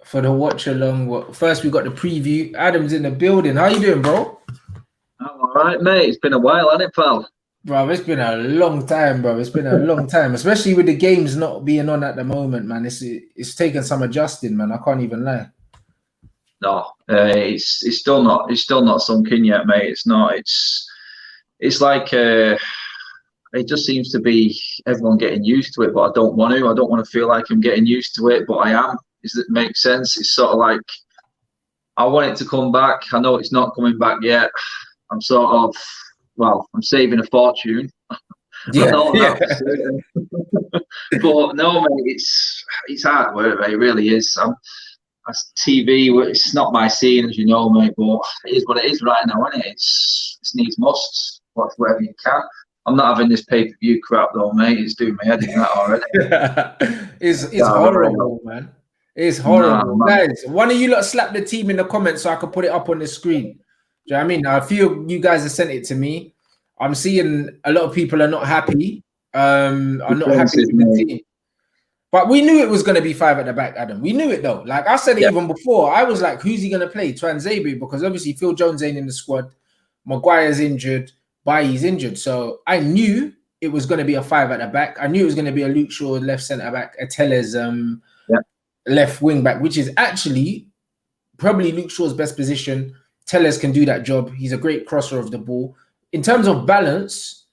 for the watch along. First, we got the preview. Adam's in the building. How you doing, bro? I'm all right, mate. It's been a while, hasn't it, pal? Bro, it's been a long time, bro. It's been a long time, especially with the games not being on at the moment, man. It's taken some adjusting, man. I can't even lie. No, it's still not sunk in yet, mate. It's not. It's like it just seems to be everyone getting used to it, but I don't want to. I don't want to feel like I'm getting used to it, but I am. Does it make sense? It's sort of like I want it to come back. I know it's not coming back yet. I'm sort of, I'm saving a fortune. Yeah, But no, mate, it's hard work, mate. It really is. TV, it's not my scene, as you know, mate, but it is what it is right now, isn't it? It's needs must. Watch whatever you can. I'm not having this pay-per-view crap, though, mate. It's doing my head in that already. It's horrible, man. It's horrible. Nah, guys, one of you lot slap the team in the comments so I can put it up on the screen. Do you know what I mean? Now, a few of you guys have sent it to me. I'm seeing a lot of people are not happy. Are not happy with the team. But we knew it was going to be 5 at the back, Adam. We knew it, though. Like I said even before, I was like, who's he going to play? Twanzebe, because obviously Phil Jones ain't in the squad. Maguire's injured. Bailly's injured. So I knew it was going to be a 5 at the back. I knew it was going to be a Luke Shaw left centre-back, a Tellez left wing-back, which is actually probably Luke Shaw's best position. Tellez can do that job. He's a great crosser of the ball. In terms of balance,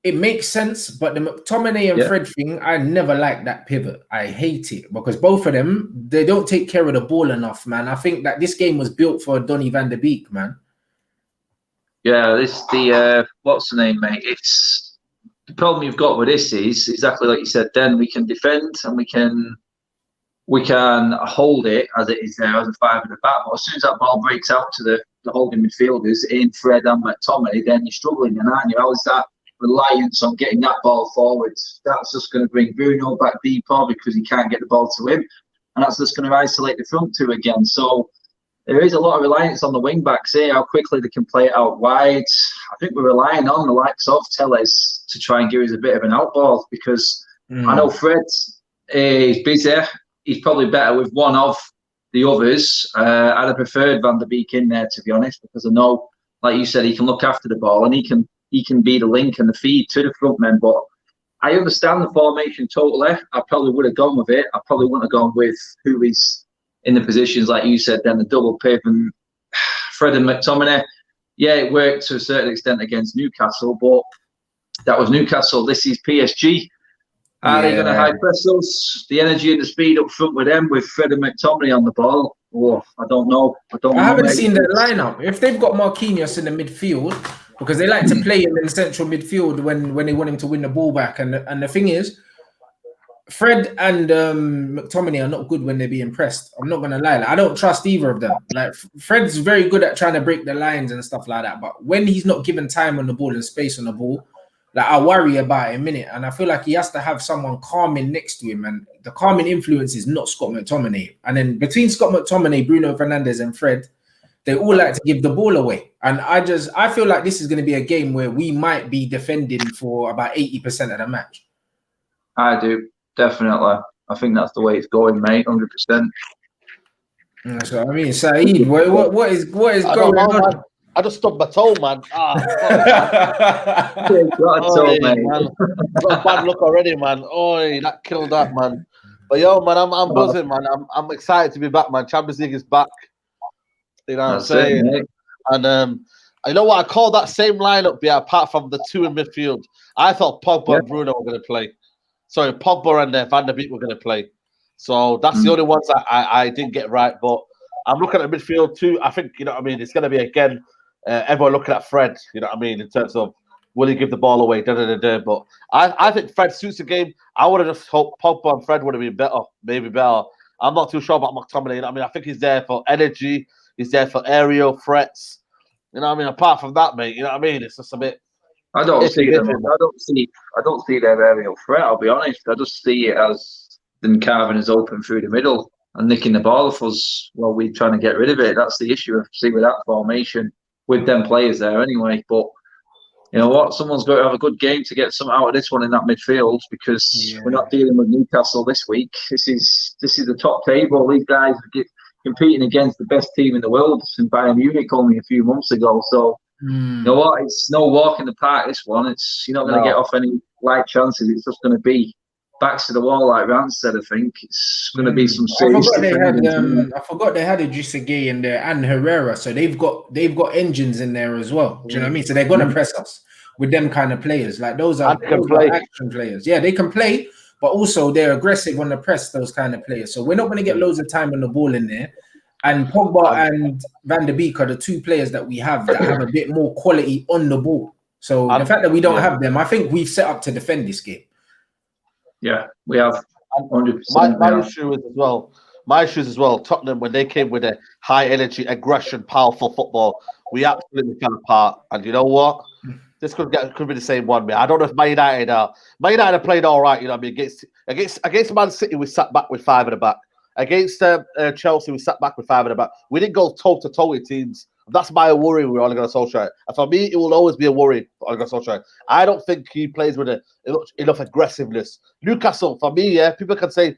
it makes sense, but the McTominay and Fred thing, I never liked that pivot. I hate it because both of them, they don't take care of the ball enough, man. I think that this game was built for Donny van der Beek, man. Yeah, what's the name, mate? It's the problem you've got with this is exactly like you said. Then we can defend and we can hold it as it is there as a 5 at the back. But as soon as that ball breaks out to the holding midfielders in Fred and McTominay, then you're struggling, and aren't you? How is that reliance on getting that ball forward? That's just going to bring Bruno back deeper because he can't get the ball to him, and that's just going to isolate the front two again. So there is a lot of reliance on the wing backs here, how quickly they can play it out wide. I think we're relying on the likes of Tellez to try and give us a bit of an outball because I know Fred is busy. He's probably better with one of the others. I'd have preferred Van der Beek in there, to be honest, because I know, like you said, he can look after the ball and he can be the link and the feed to the front men. But I understand the formation totally. I probably would have gone with it. I probably wouldn't have gone with who is in the positions, like you said, then the double pivot and Fred and McTominay. Yeah, it worked to a certain extent against Newcastle, but that was Newcastle. This is PSG. Are they going to high press us? The energy and the speed up front with them, with Fred and McTominay on the ball? Oh, I don't know. I haven't seen their lineup. If they've got Marquinhos in the midfield, because they like to play him in the central midfield when they want him to win the ball back. And the thing is, Fred and McTominay are not good when they're being pressed. I'm not going to lie. Like, I don't trust either of them. Like Fred's very good at trying to break the lines and stuff like that. But when he's not given time on the ball and space on the ball, like I worry about it a minute. And I feel like he has to have someone calming next to him. And the calming influence is not Scott McTominay. And then between Scott McTominay, Bruno Fernandes and Fred, they all like to give the ball away. And I feel like this is going to be a game where we might be defending for about 80% of the match. I do, definitely. I think that's the way it's going, mate, 100%. That's what I mean. Saeed, what is going on? I just stubbed my toe, man. Man. Got bad luck already, man. Oh, that killed that, man. But yo, man, I'm buzzing, man. I'm excited to be back, man. Champions League is back. You know what I'm saying? And you know what? I call that same lineup, apart from the two in midfield. I thought Pogba and Bruno were going to play. Sorry, Pogba and Van der Beek were going to play. So that's the only ones that I didn't get right. But I'm looking at the midfield too. I think, you know what I mean, it's going to be, again, everyone looking at Fred, you know what I mean, in terms of will he give the ball away, But I think Fred suits the game. I would have just hoped Pogba and Fred would have been better, maybe better. I'm not too sure about McTominay. You know what I mean? I think he's there for energy. He's there for aerial threats. You know what I mean? Apart from that, mate, you know what I mean? It's just a bit... I don't see their aerial threat, I'll be honest. I just see it as them carving us open through the middle and nicking the ball off us while we're trying to get rid of it. That's the issue I see with that formation, with them players there anyway. But you know what? Someone's got to have a good game to get something out of this one in that midfield, because we're not dealing with Newcastle this week. This is the top table. These guys are competing against the best team in the world in Bayern Munich only a few months ago. So you know what? It's no walk in the park. This one. You're not going to get off any light chances. It's just going to be backs to the wall, like Rants said. I think it's going to be some serious. I forgot they had Idrissa Gueye in there and Herrera, so they've got engines in there as well. Do you know what I mean? So they're going to press us with them kind of players. Like those are action players. Yeah, they can play, but also they're aggressive on the press. Those kind of players. So we're not going to get loads of time on the ball in there. And Pogba and Van der Beek are the two players that we have that have a bit more quality on the ball. So the fact that we don't have them, I think we've set up to defend this game. Yeah, we have 100%. My issues as well. Tottenham, when they came with a high energy, aggression, powerful football, we absolutely fell apart. And you know what? This could be the same one, man. I don't know if Man United have played all right. You know, what I mean, against Man City, we sat back with 5 at the back. Against Chelsea, we sat back with 5 at the back. We didn't go toe to toe with teams. That's my worry with Ole Gunnar Solskjaer. And for me, it will always be a worry for Ole Gunnar Solskjaer. I don't think he plays with enough aggressiveness. Newcastle, for me, people can say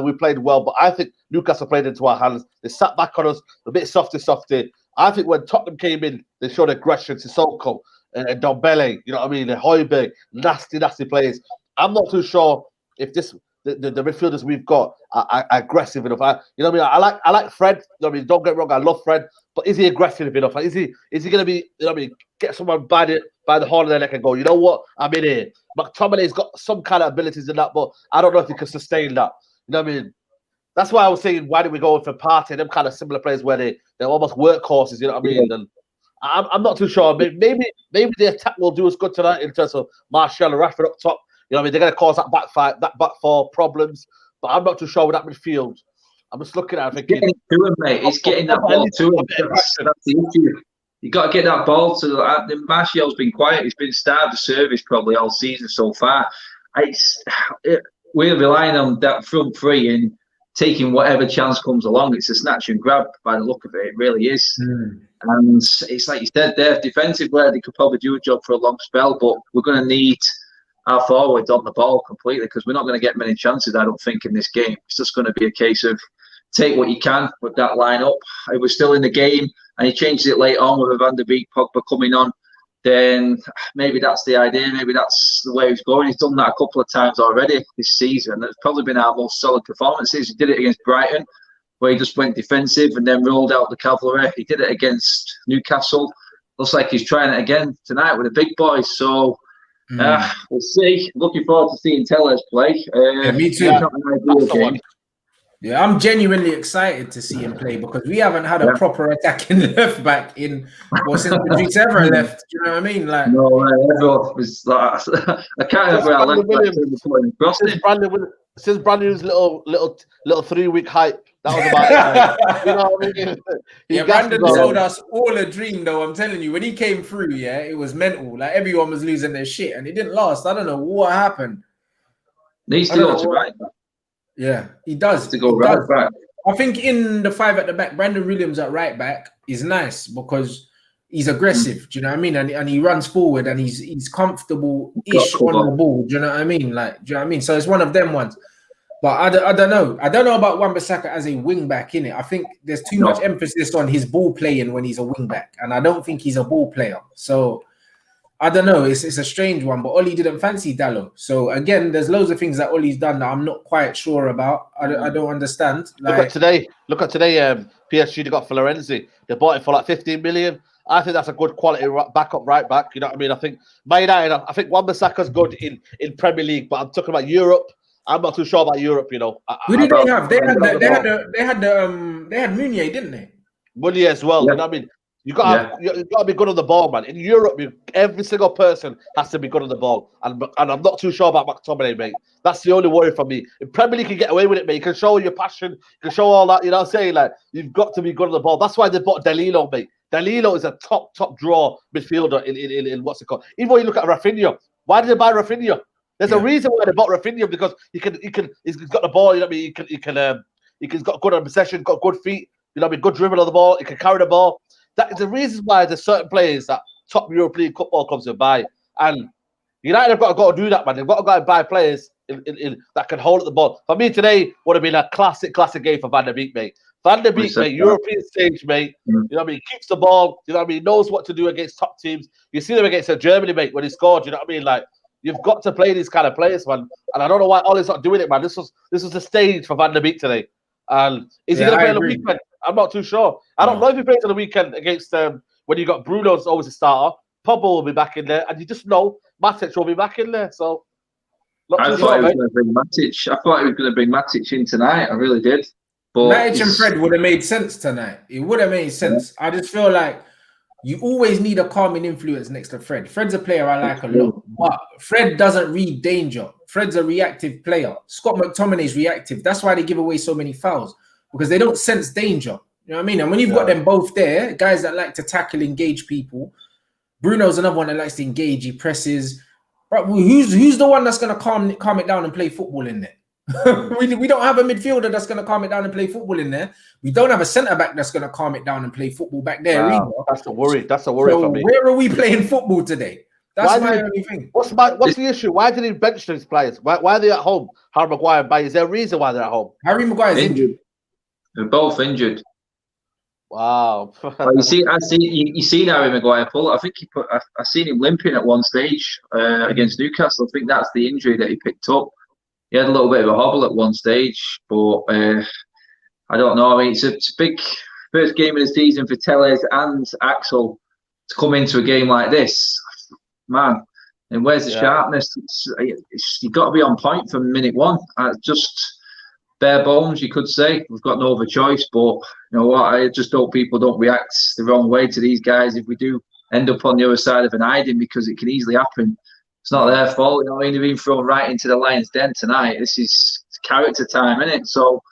we played well, but I think Newcastle played into our hands. They sat back on us, a bit softy. I think when Tottenham came in, they showed aggression. Sissoko and Dombele, you know what I mean? Højbjerg, nasty players. I'm not too sure if the midfielders we've got are aggressive enough. You know what I mean? I like Fred. You know what I mean? Don't get me wrong, I love Fred, but is he aggressive enough? Is he going to be? You know what I mean? Get someone by the horn of their neck and go, you know what? I'm in here. McTominay's got some kind of abilities in that, but I don't know if he can sustain that. You know what I mean? That's why I was saying, why did we go for Partey? Them kind of similar players where they're almost workhorses. You know what I mean? And I'm not too sure. Maybe the attack will do us good tonight in terms of Martial and Rashford up top. You know what I mean? They're going to cause that back four problems. But I'm not too sure with that midfield. I'm just looking at it thinking... Getting to him, mate. He's getting that ball to him. That's the issue. You got to get that ball to... Martial's been quiet. He's been starved of service probably all season so far. We're relying on that front three and taking whatever chance comes along. It's a snatch and grab by the look of it. It really is. And it's like you said there, defensively, they could probably do a job for a long spell, but we're going to need our forwards on the ball completely because we're not going to get many chances, I don't think, in this game. It's just going to be a case of take what you can with that lineup. It was still in the game and he changed it late on with a Van der Beek, Pogba coming on. Then maybe that's the idea. Maybe that's the way he's going. He's done that a couple of times already this season. It's probably been our most solid performances. He did it against Brighton, where he just went defensive and then rolled out the cavalry. He did it against Newcastle. Looks like he's trying it again tonight with the big boys. So we'll see. Looking forward to seeing Tellez play. Me too. Yeah, I'm genuinely excited to see him play because we haven't had a proper attacking left back since Patrice ever left. Do you know what I mean? Like, no, everyone was like, I can't remember our left back since Brandon's little 3-week hype. That was about it. You know what I mean? Brandon sold us all a dream, though. I'm telling you, when he came through, it was mental. Like everyone was losing their shit, and it didn't last. I don't know what happened. Needs to go to right back. Yeah, he does. To go right back. I think in the 5 at the back, Brandon Williams at right back is nice because he's aggressive. Do you know what I mean? And he runs forward and he's comfortable-ish on the ball. Do you know what I mean? Like, do you know what I mean? So it's one of them ones. But I don't know. I don't know about Wan-Bissaka as a wing back in it. I think there's too much emphasis on his ball playing when he's a wing back, and I don't think he's a ball player. So I don't know. It's a strange one. But Oli didn't fancy Dalot. So again, there's loads of things that Oli's done that I'm not quite sure about. I don't understand. Look at today. PSG, they got Florenzi. They bought it for like 15 million. I think that's a good quality backup right back. You know what I mean? I think I think Wan-Bissaka's good in Premier League, but I'm talking about Europe. I'm not too sure about Europe, you know. Who did they have? They had Meunier, didn't they? Meunier as well. Yeah. You know what I mean? You got to be good on the ball, man. In Europe, every single person has to be good on the ball, and I'm not too sure about McTominay, mate. That's the only worry for me. In Premier League, you can get away with it, mate. You can show your passion, you can show all that. You know what I'm saying? Like, you've got to be good on the ball. That's why they bought Danilo, mate. Danilo is a top draw midfielder in what's it called? Even when you look at Rafinha, why did they buy Rafinha? There's a reason why they bought Rafinha because he's got the ball. You know what I mean? He's got good on possession, got good feet. You know what I mean? Good dribble on the ball. He can carry the ball. That is the reason why there's certain players that top European football clubs to buy. And United have got to go do that, man. They've got to go and buy players that can hold the ball. For me, today would have been a classic game for Van der Beek, mate. Van der Beek, mate, European stage, mate. You know what I mean? Keeps the ball. You know what I mean? Knows what to do against top teams. You see them against Germany, mate, when he scored. You know what I mean? Like, you've got to play these kind of players, man. And I don't know why Ollie's not doing it, man. This was the stage for Van der Beek today. And is he going to play on the weekend? I'm not too sure. I don't know if he plays on the weekend against when you got Bruno's always a starter. Pogba will be back in there, and you just know Matic will be back in there. So I thought he was going to bring Matic. I thought he was going to bring Matic in tonight. I really did. But Matic and Fred would have made sense tonight. It would have made sense. I just feel like you always need a calming influence next to Fred. Fred's a player I like a lot, but Fred doesn't read danger. Fred's a reactive player. Scott McTominay's reactive. That's why they give away so many fouls, because they don't sense danger. You know what I mean? And when you've got them both there, guys that like to tackle, engage people. Bruno's another one that likes to engage. He presses. But who's the one that's going to calm it down and play football in there? we don't have a midfielder that's going to calm it down and play football in there. We don't have a centre-back that's going to calm it down and play football back there either. That's a worry. That's a worry for me. Where are we playing football today? That's my only thing. What's the issue? Why did he bench these players? Why are they at home? Harry Maguire and Baye. Is there a reason why they're at home? Harry Maguire's injured. They're both injured. Wow. You seen Harry Maguire pull. I think I seen him limping at one stage against Newcastle. I think that's the injury that he picked up. He had a little bit of a hobble at one stage, but I don't know. I mean, it's a big first game of the season for Telles and Axel to come into a game like this. Man, and where's the sharpness? You've got to be on point from minute one. Just bare bones, you could say. We've got no other choice, but you know what? I just hope people don't react the wrong way to these guys if we do end up on the other side of an hiding, because it can easily happen. It's not their fault. You know, I mean, they've been thrown right into the lion's den tonight. This is character time, isn't it? So,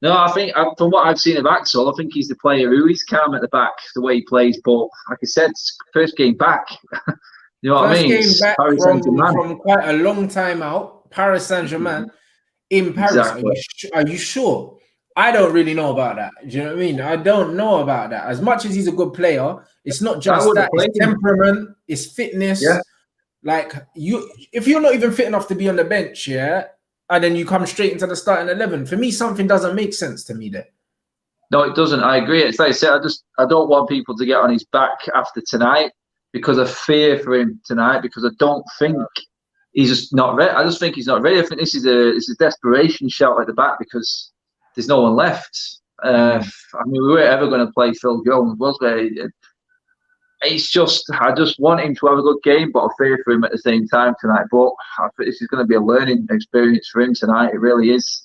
no, I think from what I've seen of Axel, I think he's the player who is calm at the back, the way he plays. But like I said, first game back. You know what I mean? First game back from quite a long time out. Paris Saint-Germain in Paris. Exactly. Are you sure? I don't really know about that. Do you know what I mean? I don't know about that. As much as he's a good player, it's not just that. It's temperament, it's fitness. Yeah. Like if you're not even fit enough to be on the bench, and then you come straight into the starting 11, for me, something doesn't make sense to me there. No, it doesn't. I agree. It's like I said, I don't want people to get on his back after tonight because of fear for him tonight, because I don't think he's just not ready. I just think he's not ready. I think this is a desperation shout at the back because there's no one left. I mean, we weren't ever going to play Phil Jones, was we? It's just, I just want him to have a good game, but I fear for him at the same time tonight. But I think this is going to be a learning experience for him tonight. It really is.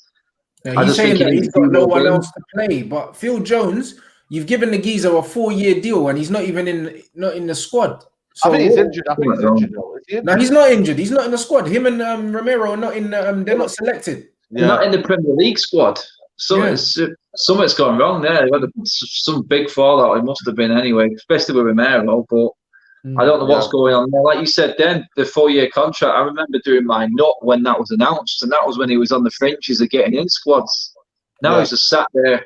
Now, he's saying that he's got no one else to play, but Phil Jones, you've given the geezer a 4-year deal, and he's not even in the squad. So, I think he's injured. No, he's not injured. He's not in the squad. Him and Romero are not in. They're not selected. They're not in the Premier League squad. Something's gone wrong there. They had some big fallout. It must have been anyway, especially with Romero. But I don't know what's going on there. Like you said, then the 4-year contract. I remember doing my nut when that was announced, and that was when he was on the fringes of getting in squads. Now he's just sat there.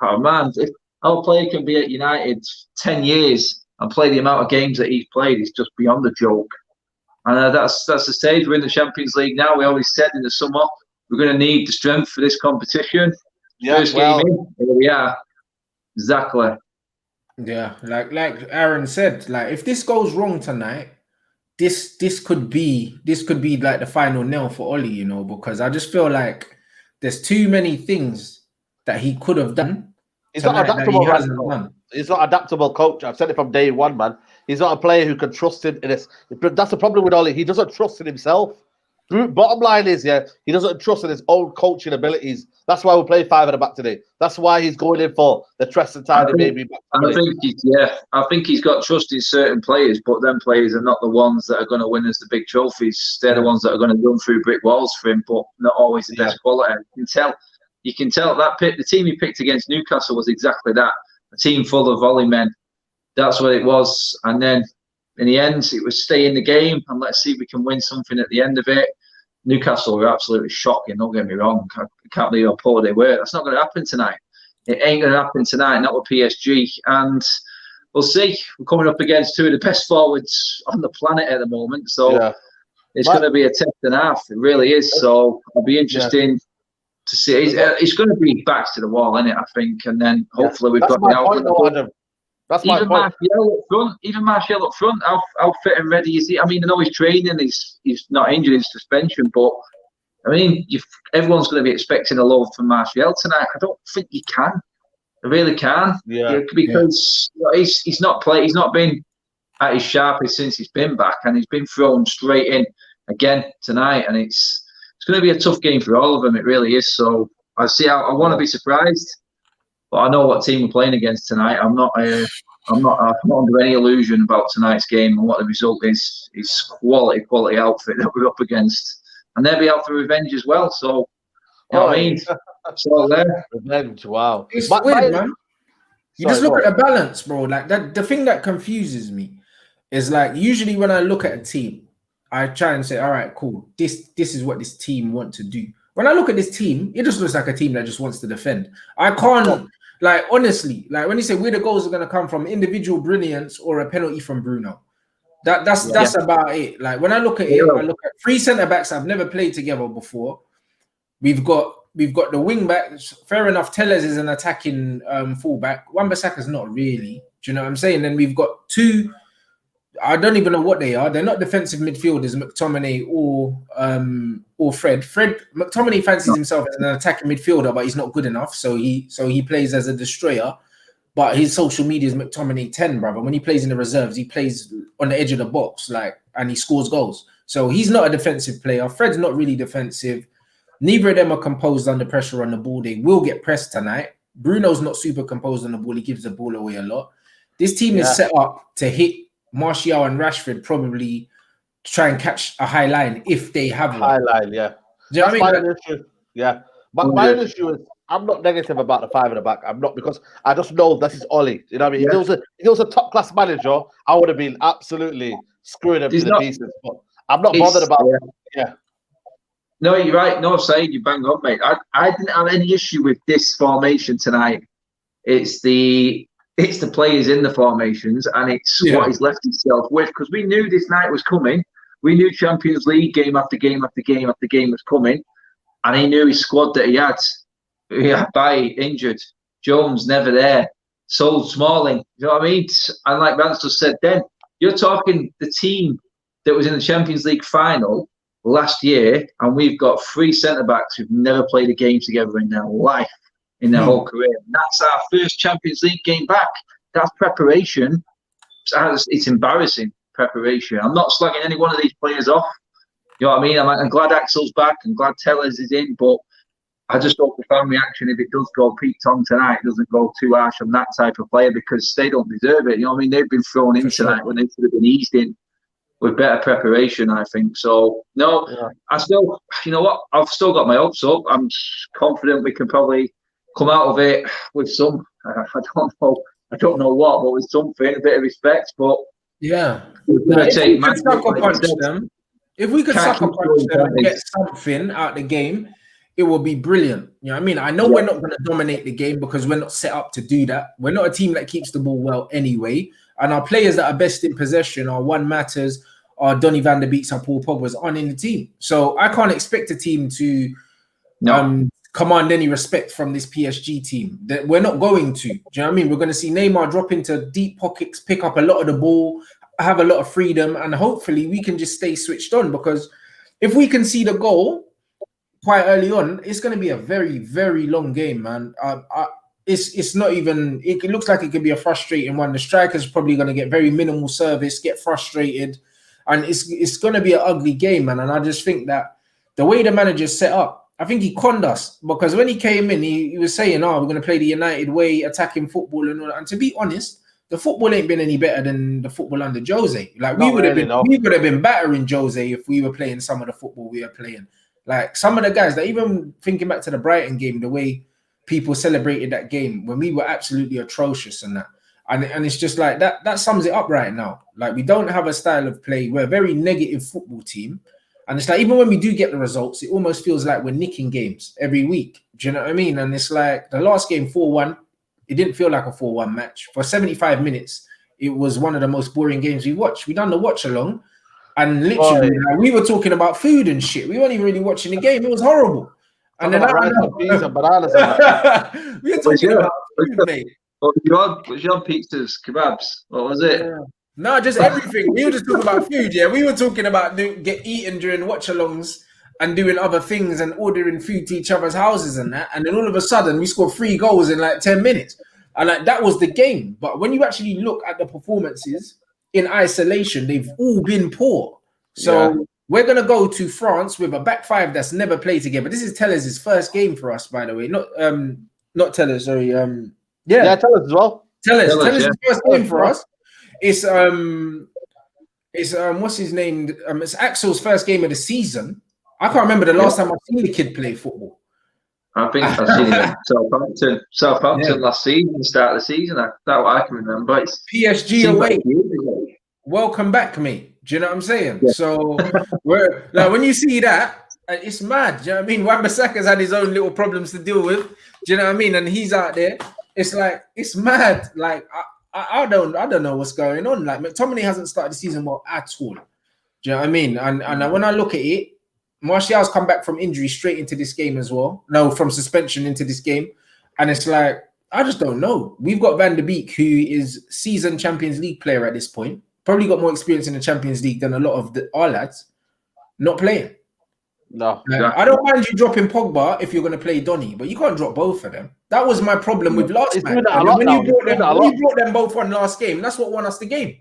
Oh man, if our player can be at United 10 years and play the amount of games that he's played, it's just beyond a joke. And that's the stage. We're in the Champions League now. We always said in the summer we're going to need the strength for this competition. First game in, here we are. Exactly. Yeah, like Aaron said, like if this goes wrong tonight, this could be like the final nail for Ollie, you know, because I just feel like there's too many things that he could have done. He's not adaptable. He's not adaptable, coach. I've said it from day one, man. He's not a player who can trust him in this. That's the problem with Ollie. He doesn't trust in himself. Bottom line is, he doesn't trust in his own coaching abilities. That's why we play 5 at the back today. That's why he's going in for the Treston Tidy maybe. I think he's got trust in certain players, but them players are not the ones that are going to win us the big trophies. They're the ones that are going to run through brick walls for him, but not always the best quality. You can tell that the team he picked against Newcastle was exactly that. A team full of volley men. That's what it was. And then in the end, it was stay in the game and let's see if we can win something at the end of it. Newcastle were absolutely shocking, don't get me wrong. I can't believe how poor they were. That's not going to happen tonight. It ain't going to happen tonight, not with PSG. And we'll see. We're coming up against two of the best forwards on the planet at the moment, so it's going to be a test and a half. It really is. So it'll be interesting to see. It's going to be backs to the wall, isn't it? I think, and then hopefully we've got the outlet. That's my point. Martial up front. Even Martial up front. How fit and ready is he? I mean, I know he's training. He's not injured in suspension, but I mean, everyone's going to be expecting a load from Martial tonight. I don't think he can. I really can. Because he's not played. He's not been at his sharpest since he's been back, and he's been thrown straight in again tonight. And it's going to be a tough game for all of them. It really is. So I want to be surprised, but I know what team we're playing against tonight. I'm not under any illusion about tonight's game and what the result is. It's quality outfit that we're up against, and they'll be out for revenge as well. So, you know what I mean? So there, revenge. Wow, it's weird, man. You just look at the balance, bro. Like that. The thing that confuses me is like usually when I look at a team, I try and say, all right, cool. This is what this team want to do. When I look at this team, it just looks like a team that just wants to defend. I can't. Like, honestly, like when you say where the goals are going to come from, individual brilliance or a penalty from Bruno. That's about it. Like, when I look at it, I look at three centre-backs I've never played together before. We've got the wing-backs. Fair enough, Tellez is an attacking full-back. Wan-Bissaka's not really. Do you know what I'm saying? Then we've got two, I don't even know what they are. They're not defensive midfielders, McTominay or Fred. McTominay fancies himself as an attacking midfielder, but he's not good enough. So he plays as a destroyer. But his social media is McTominay 10, brother. When he plays in the reserves, he plays on the edge of the box, and he scores goals. So he's not a defensive player. Fred's not really defensive. Neither of them are composed under pressure on the ball. They will get pressed tonight. Bruno's not super composed on the ball. He gives the ball away a lot. This team is set up to hit Martial and Rashford, probably try and catch a high line if they have one. High line, yeah. Do you know what I mean? Issue. Yeah. But my issue is I'm not negative about the five in the back. I'm not, because I just know this is Ollie. You know what I mean? If he was a top class manager, I would have been absolutely screwing him to the pieces. But I'm not bothered about it. Yeah. No, you're right. No, Saeed, you bang on, mate. I didn't have any issue with this formation tonight. It's the players in the formations, and it's what he's left himself with, because we knew this night was coming. We knew Champions League game after game after game after game was coming, and he knew his squad that he had. Bailly injured, Jones never there, Sol Smalling. You know what I mean? And like Rants just said, then you're talking the team that was in the Champions League final last year, and we've got three centre backs who've never played a game together in their life. In their whole career. And that's our first Champions League game back. That's preparation. It's embarrassing preparation. I'm not slagging any one of these players off. You know what I mean? I'm glad Axel's back and glad Tellez is in, but I just hope the fan reaction, if it does go Pete Tong tonight, doesn't go too harsh on that type of player, because they don't deserve it. You know what I mean? They've been thrown in tonight when they should have been eased in with better preparation, I think. So, no, I still, you know what? I've still got my hopes up. I'm confident we can probably come out of it with some, I don't know what, but with something, a bit of respect. But if we could sucker punch them, and get something out of the game, it will be brilliant. You know what I mean? I know we're not going to dominate the game because we're not set up to do that. We're not a team that keeps the ball well anyway, and our players that are best in possession, our Juan Matters, our Donny van der Beeks, our Paul Pogba's aren't in the team. So I can't expect a team to command any respect from this PSG team. That we're not going to. Do you know what I mean? We're going to see Neymar drop into deep pockets, pick up a lot of the ball, have a lot of freedom, and hopefully we can just stay switched on, because if we can see the goal quite early on, it's going to be a very, very long game, man. It's not even, it looks like it could be a frustrating one. The striker's probably going to get very minimal service, get frustrated, and it's going to be an ugly game, man. And I just think that the way the manager's set up, I think he conned us, because when he came in, he was saying, we're going to play the United way, attacking football and all that. And to be honest, the football ain't been any better than the football under Jose. Like, we would have been battering Jose if we were playing some of the football we are playing. Like, some of the guys, that even thinking back to the Brighton game, the way people celebrated that game when we were absolutely atrocious and that. And it's just like that sums it up right now. Like, we don't have a style of play. We're a very negative football team. And it's like, even when we do get the results, it almost feels like we're nicking games every week. Do you know what I mean? And it's like the last game, 4-1, it didn't feel like a 4-1 match. For 75 minutes, it was one of the most boring games we watched. We done the watch along, and literally we were talking about food and shit. We weren't even really watching the game. It was horrible. And then rice and beans and bananas and that. We were talking about food, mate. Was you on pizzas, kebabs? What was it? No, just everything. We were just talking about food. Yeah, we were talking about get eaten during watch-alongs and doing other things and ordering food to each other's houses and that. And then all of a sudden, we scored 3 goals in like 10 minutes. And like that was the game. But when you actually look at the performances in isolation, they've all been poor. So we're gonna go to France with a back five that's never played together. This is Teller's first game for us, by the way. Not Teller, sorry. Yeah, Teller's as well. Teller's first game for us. It's what's his name? It's Axel's first game of the season. I can't remember the last time I've seen the kid play football. I think I've seen him at Southampton last season, start of the season. That's what I can remember. It's PSG away. Welcome back, mate. Do you know what I'm saying? Yeah. So we're like when you see that, it's mad. Do you know what I mean? Wan-Bissaka's had his own little problems to deal with. Do you know what I mean? And he's out there. It's like it's mad. Like I don't know what's going on. Like McTominay hasn't started the season well at all. Do you know what I mean? And when I look at it, Martial's come back from injury straight into this game as well. No, from suspension into this game. And it's like, I just don't know. We've got Van de Beek, who is seasoned Champions League player at this point. Probably got more experience in the Champions League than a lot of our lads. Not playing. No. I don't mind you dropping Pogba if you're going to play Donny, but you can't drop both of them. That was my problem with last match. When you brought them both on last game, that's what won us the game.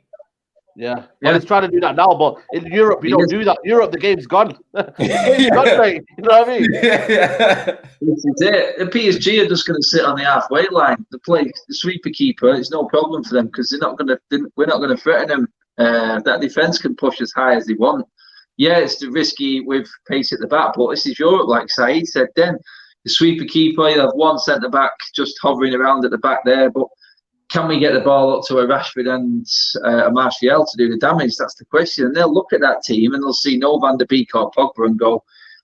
Yeah. Well, he's trying to do that now, but in Europe, you don't do that. Europe, the game's gone. The game's gone, mate. You know what I mean? This is it. The PSG are just going to sit on the halfway line. The sweeper keeper, it's no problem for them because we're not going to threaten them. That defense can push as high as they want. Yeah, it's risky with pace at the back, but this is Europe, like Saeed said. Then the sweeper keeper, you have one centre back just hovering around at the back there, but can we get the ball up to a Rashford and a Martial to do the damage? That's the question. And they'll look at that team and they'll see no Van de Beek or Pogba and go,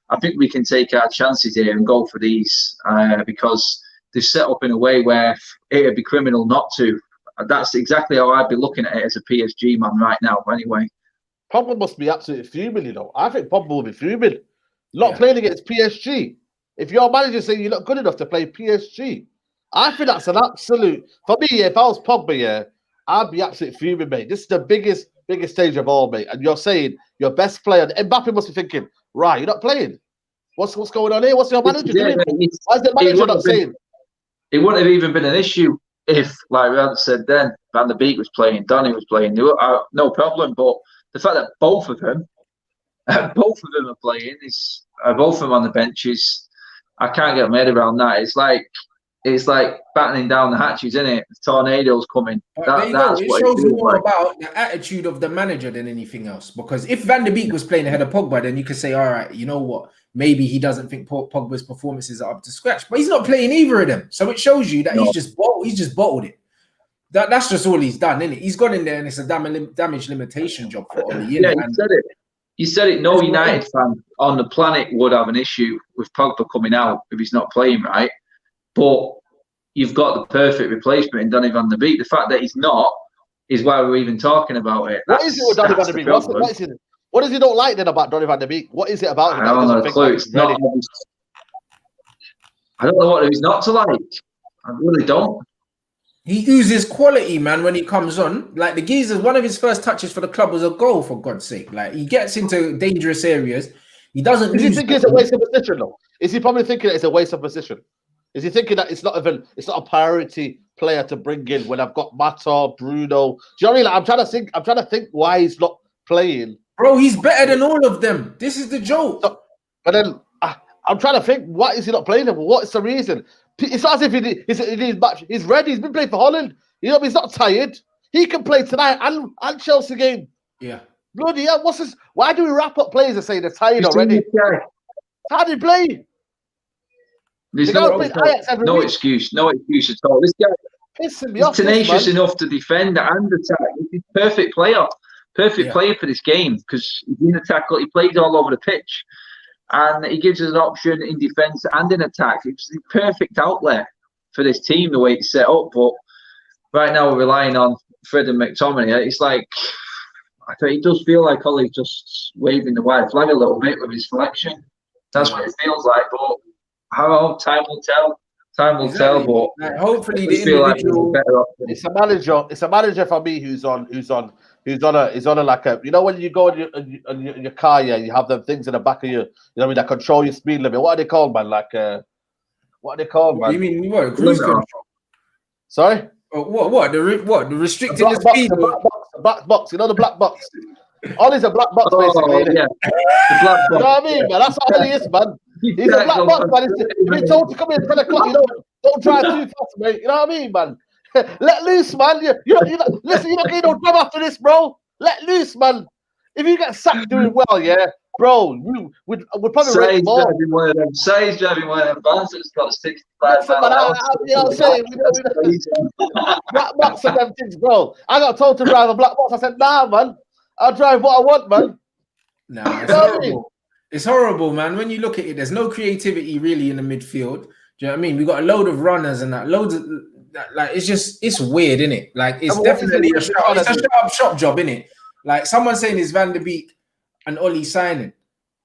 I think we can take our chances here and go for these because they're set up in a way where it would be criminal not to. That's exactly how I'd be looking at it as a PSG man right now, anyway. Pogba must be absolutely fuming, you know. I think Pogba will be fuming. Not playing against PSG. If your manager saying you're not good enough to play PSG, I think that's an absolute, for me, if I was Pogba, I'd be absolutely fuming, mate. This is the biggest stage of all, mate. And you're saying your best player, Mbappe must be thinking, right, you're not playing. What's going on here? What's your manager doing? Why is the manager not saying? It wouldn't have even been an issue if, like Rants said then, Van de Beek was playing, Donny was playing. No problem. But the fact that both of them are playing, both of them on the benches, I can't get my head around that. It's like battening down the hatches, isn't it? The tornadoes coming. It shows more about the attitude of the manager than anything else. Because if Van de Beek was playing ahead of Pogba, then you could say, all right, you know what? Maybe he doesn't think Pogba's performances are up to scratch. But he's not playing either of them. So it shows you that he's just bottled it. That's just all he's done, isn't it? He's gone in there and it's a damage limitation job for Oli. Yeah, he said it. No United fan on the planet would have an issue with Pogba coming out if he's not playing right. But you've got the perfect replacement in Donny van de Beek. The fact that he's not is why we're even talking about it. What is it with Donny van de Beek? What does he not like then about Donny van de Beek? What is it about him? I don't know. I don't know what he's not to like. I really don't. He oozes quality, man, when he comes on. Like the geezer, one of his first touches for the club was a goal, for God's sake. Like he gets into dangerous areas. He doesn't. Is he thinking it's a waste of position, though? Is he probably thinking it's a waste of position? Is he thinking that it's not a priority player to bring in when I've got Mata, Bruno? Do you know what I mean? Like, I'm trying to think why he's not playing. Bro, he's better than all of them. This is the joke. So, but then I'm trying to think, why is he not playing them? What's the reason? It's not as if he's ready. He's been playing for Holland. You know, he's not tired. He can play tonight and Chelsea game. Yeah. Bloody hell, what's this? Why do we wrap up players and say they're tired already? How did he play? There's no excuse at all. This guy is tenacious enough to defend and attack. He's a perfect player for this game because he's in attack. He plays all over the pitch, and he gives us an option in defence and in attack. It's the perfect outlet for this team the way it's set up. But right now we're relying on Fred and McTominay, it's like I think it does feel like Ollie's just waving the white flag a little bit with his selection. That's what it feels like. But how time will tell. Time will tell. But like, hopefully the individual. It's a manager. It's a manager for me who's on a like a, you know, when you go in your car, yeah, you have them things in the back of you, you know what I mean, that control your speed limit. What are they called, man? Like what are they called, man? You mean what? Cruise control? Sorry? What? The restricting the speed? The black box. You know the black box. Ollie's a black box, basically. Yeah. The black box. You know what I mean, man? That's what Ollie is, man. He's a black box, man. He's been told to come in at 10 o'clock. You know, don't drive too fast, mate. You know what I mean, man? Let loose, man. Listen, you're not getting no job after this, bro. Let loose, man. If you get sacked doing well, yeah, bro, we'd probably rent more. Saeed's driving one of them vans that's got 65 I'm saying, black box and them things, bro. I got told to drive a black box. I said, nah, man. I'll drive what I want, man. Nah, it's horrible. It's horrible, man. When you look at it, there's no creativity really in the midfield. Do you know what I mean? We got a load of runners and that, loads of like, it's weird, isn't it? Like, it's definitely a shop job, isn't it? Like, someone saying it's Van der Beek and Ollie signing.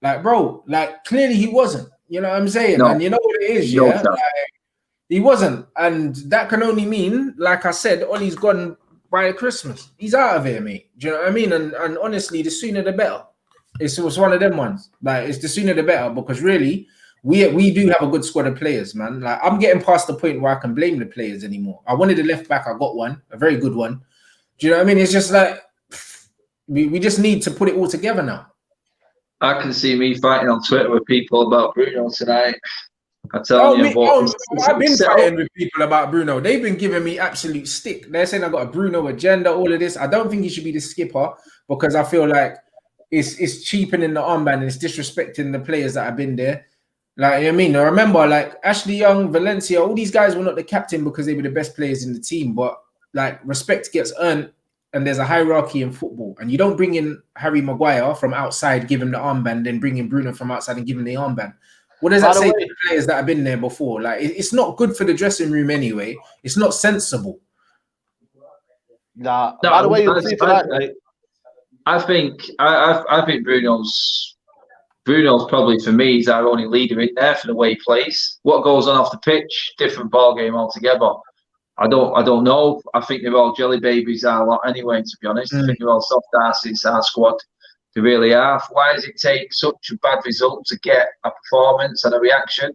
Like, bro, like, clearly he wasn't. You know what I'm saying? No. And you know what it is, yeah? Like, he wasn't. And that can only mean, like I said, Ollie's gone by Christmas. He's out of here, mate. Do you know what I mean? And honestly, the sooner the better. It was one of them ones. Like, it's the sooner the better, because really, we do have a good squad of players, man. Like, I'm getting past the point where I can blame the players anymore. I wanted a left back, I got one, a very good one. Do you know what I mean? It's just like we just need to put it all together now. I can see me fighting on Twitter with people about Bruno tonight. I tell you, I've been fighting with people about Bruno. They've been giving me absolute stick. They're saying I got a Bruno agenda, all of this. I don't think he should be the skipper, because I feel like it's cheapening the armband and it's disrespecting the players that have been there. Like, you know what I mean? I remember, like, Ashley Young, Valencia, all these guys were not the captain because they were the best players in the team. But, like, respect gets earned, and there's a hierarchy in football. And you don't bring in Harry Maguire from outside, give him the armband, then bring in Bruno from outside and give him the armband. What does that say to the players that have been there before? Like, it's not good for the dressing room anyway. It's not sensible. Nah, by the way, you see tonight, right? I think Bruno's probably, for me, he's our only leader in there for the way he plays. What goes on off the pitch, different ball game altogether. I don't know. I think they're all jelly babies a lot anyway, to be honest. I think they're all soft asses, our squad. They really are. Why does it take such a bad result to get a performance and a reaction?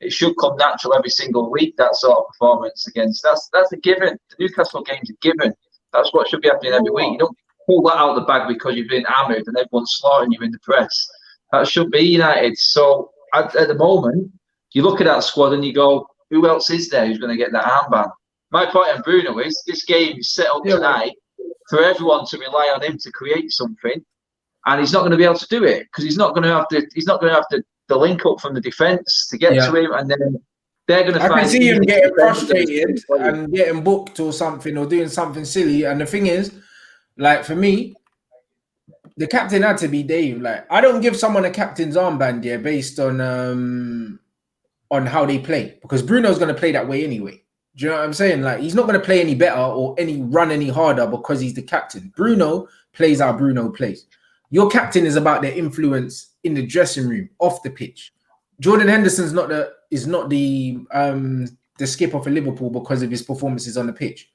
It should come natural every single week, that sort of performance against. That's a given. The Newcastle game's a given. That's what should be happening every week. You don't pull that out of the bag because you've been hammered and everyone's slaughtering you in the press. That should be United. So at the moment, you look at that squad and you go, who else is there who's going to get that armband? My point on Bruno is this game is set up tonight for everyone to rely on him to create something, and he's not going to be able to do it because he's not going to have the link up from the defence to get to him, and then they're going to. I can see him getting frustrated and getting booked or something, or doing something silly. And the thing is, like, for me, the captain had to be Dave. Like, I don't give someone a captain's armband based on how they play, because Bruno's going to play that way anyway. Do you know what I'm saying? Like, he's not going to play any better or run any harder because he's the captain. Bruno plays how Bruno plays. Your captain is about their influence in the dressing room, off the pitch. Jordan Henderson's not the skipper for Liverpool because of his performances on the pitch.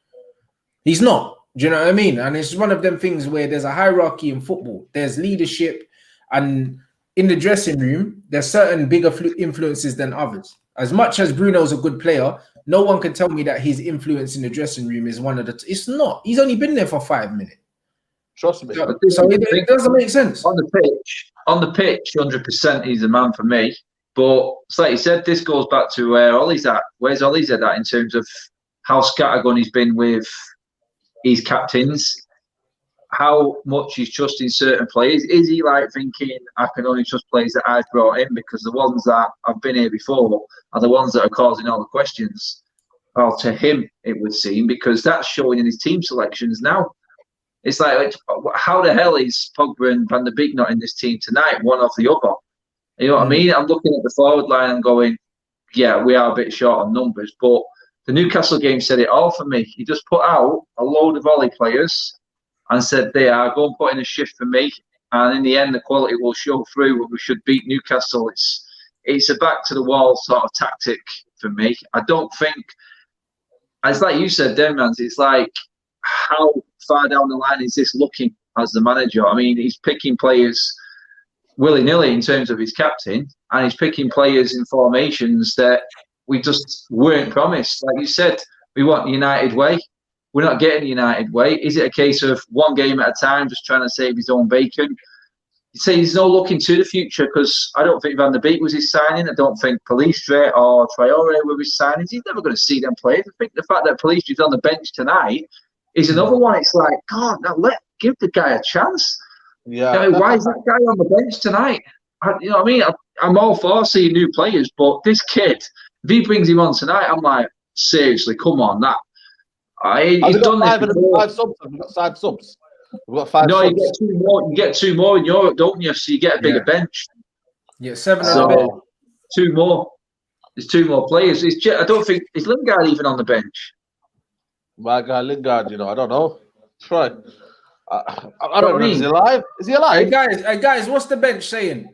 He's not. Do you know what I mean? And it's one of them things where there's a hierarchy in football. There's leadership, and in the dressing room, there's certain bigger influences than others. As much as Bruno's a good player, no one can tell me that his influence in the dressing room is one of the... It's not. He's only been there for 5 minutes. Trust me. So it doesn't make sense. On the pitch, 100% he's the man for me. But it's like you said, this goes back to where Ollie's at. Where's Ollie's at in terms of how scattergun he's been with his captains, how much he's trusting certain players. Is he like thinking, I can only trust players that I've brought in because the ones that have been here before are the ones that are causing all the questions? Well, to him, it would seem, because that's showing in his team selections now. It's like, how the hell is Pogba and Van der Beek not in this team tonight, one off the other? You know what I mean? I'm looking at the forward line and going, yeah, we are a bit short on numbers, but The Newcastle game said it all for me. He just put out a load of volley players and said, they are, go and put in a shift for me. And in the end, the quality will show through, but we should beat Newcastle. It's a back to the wall sort of tactic for me. I don't think, it's like you said, Denmans, it's like, how far down the line is this looking as the manager? I mean, he's picking players willy-nilly in terms of his captain, and he's picking players in formations that we just weren't promised. Like you said, we want the United way. We're not getting the United way. Is it a case of one game at a time, just trying to save his own bacon? You say he's no looking to the future, because I don't think Van der Beek was his signing. I don't think Palistre or Traore were his signings. He's never going to see them play. I think the fact that Palistre's on the bench tonight is another one. It's like, God, now give the guy a chance. Yeah. I mean, why is that guy on the bench tonight? You know what I mean? I'm all for seeing new players, but this kid, if he brings him on tonight, I'm like, seriously, come on, that. He's done this before. 5 subs. We've got 5 subs. We've got 5 no, subs. you get 2 more. You get 2 more in Europe, don't you? So you get a bigger bench. Yeah, 7 so, on the bench. 2 more. There's 2 more players. I don't think is Lingard even on the bench. My guy Lingard, you know, I don't know. Try. I don't know. Is he alive? Is he alive? Hey guys, what's the bench saying?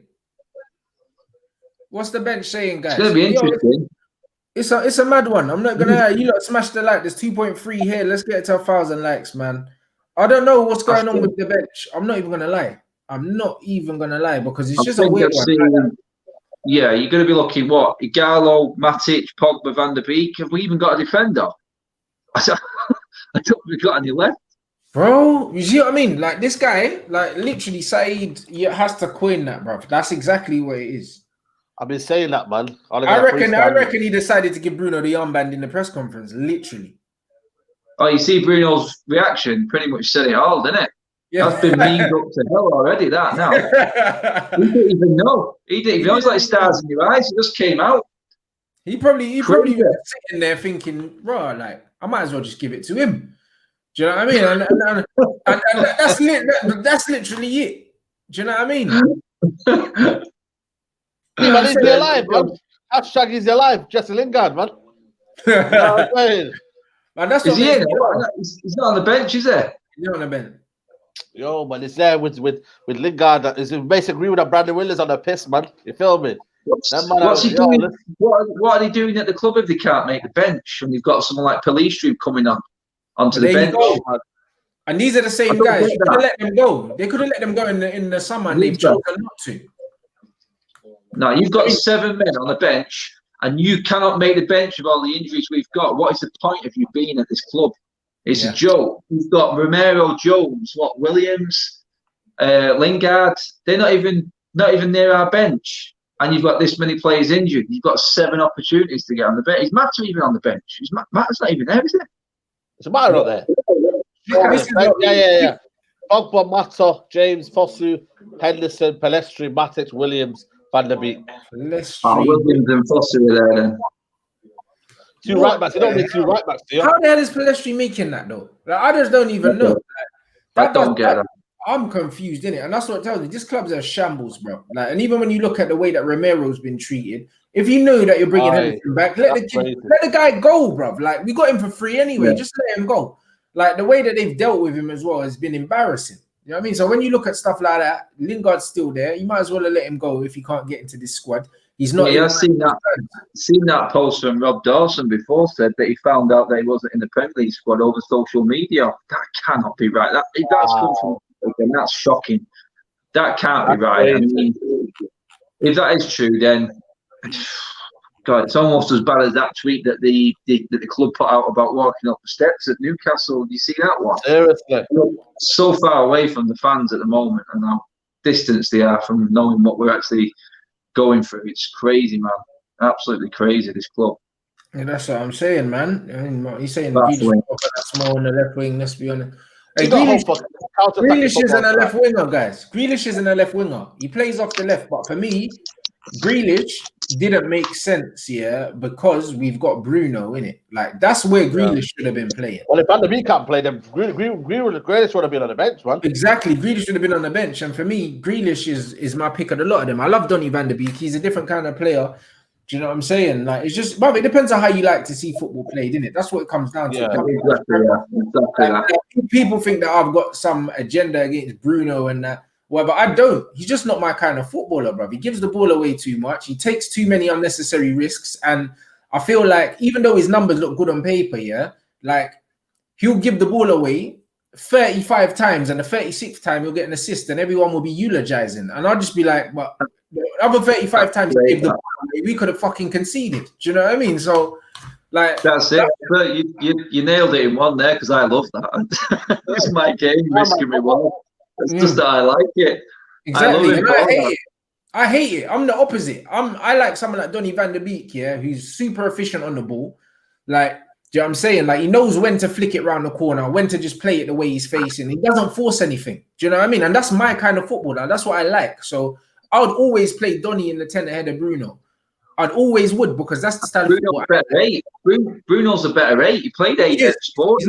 What's the bench saying, guys? It's gonna be interesting. It's a mad one. I'm not gonna lie. You lot smash the like. There's 2.3 here. Let's get it to 1,000 likes, man. I don't know what's going on with the bench. I'm not even gonna lie. I'm not even gonna lie, because it's just a weird one. Yeah, you're gonna be looking what? Igalo, Matic, Pogba, Van der Beek. Have we even got a defender? I don't think we've got any left. Bro, you see what I mean? Like this guy, like literally Saeed has to coin that, bro. That's exactly what it is. I've been saying that, man. I reckon he decided to give Bruno the armband in the press conference, literally. Oh, you see Bruno's reaction pretty much said it all, didn't it? Yeah. That's been memed up to hell already, that now. He didn't even know. He didn't even know. It's like stars in your eyes. It just came out. He probably was sitting there thinking, bro, like, I might as well just give it to him. Do you know what I mean? And that's literally it. Do you know what I mean? Man, is he alive, man? Hashtag is he alive? Jesse Lingard, man. You know what I'm saying? Man, that's is he in? He's not on the bench, is he? He's not on the bench. Yo, man, it's there with Lingard. It's basically agree with that Brandon Williams on the piss, man. You feel me? What's he doing? What are they doing at the club if they can't make the bench? And you've got someone like Palistre coming onto the bench. And these are the same guys. You could have let them go. They could have let them go in the summer, and they've chosen not to. No, you've got 7 men on the bench, and you cannot make the bench with all the injuries we've got. What is the point of you being at this club? It's a joke. You've got Romero, Jones, Williams, Lingard. They're not even near our bench, and you've got this many players injured. You've got 7 opportunities to get on the bench. Is Matter even on the bench? Matter's not even there, is it? Is Matter not there? Yeah. Pogba, Mata, James, Fosu, Henderson, Palistre, Matic, Williams, Van der Beek. Williams and Fosu are there then. 2 right backs. You don't need 2 right backs, do you? How the hell is Palistre making that though? Like, I just don't even know. I don't get it. I'm confused, innit? And that's what it tells me. This club's a shambles, bro. Like, and even when you look at the way that Romero's been treated, if you know that you're bringing Henderson back, let the guy go, bro. Like, we got him for free anyway. Just let him go. Like, the way that they've dealt with him as well has been embarrassing. You know what I mean? So when you look at stuff like that, Lingard's still there. You might as well let him go if he can't get into this squad. He's not. Yeah, I've seen that post from Rob Dawson before, said that he found out that he wasn't in the Premier League squad over social media. That cannot be right. That's come from, that's shocking. That can't be right. I mean, if that is true, then God, it's almost as bad as that tweet that the club put out about walking up the steps at Newcastle. Do you see that one? Seriously, so far away from the fans at the moment, and how distant they are from knowing what we're actually going through. It's crazy, man. Absolutely crazy, this club. Yeah, that's what I'm saying, man. I mean, he's saying that's more on the left wing. Let's be honest. Hey, Grealish isn't a left winger, guys. Grealish isn't a left winger. He plays off the left, but for me, Grealish didn't make sense, because we've got Bruno in it. Like, that's where Grealish should have been playing. Well, if Van der Beek can't play, then Grealish would have been on the bench, man. Exactly, Grealish should have been on the bench. And for me, Grealish is my pick of the lot of them. I love Donny Van der Beek. He's a different kind of player. Do you know what I'm saying? Like, it's just, but it depends on how you like to see football played, innit? That's what it comes down to. Yeah, exactly that. People think that I've got some agenda against Bruno and that. Well, but I don't. He's just not my kind of footballer, bro. He gives the ball away too much. He takes too many unnecessary risks. And I feel like even though his numbers look good on paper, yeah, like he'll give the ball away 35 times and the 36th time he'll get an assist and everyone will be eulogizing. And I'll just be like, but the other 35 times he gave the ball away, we could have fucking conceded. Do you know what I mean? So, like, that's it. But you nailed it in one there because I love that. That's my game, risking reward. It's just that I like it. Exactly. I hate it. I'm the opposite. I like someone like Donny van der Beek, yeah, who's super efficient on the ball. Like, do you know what I'm saying? Like, he knows when to flick it around the corner, when to just play it the way he's facing. He doesn't force anything. Do you know what I mean? And that's my kind of football. That's what I like. So I would always play Donny in the 10 ahead of Bruno. I'd always would, because that's the style of football. Bruno's a better 8. He played 8 at Sport.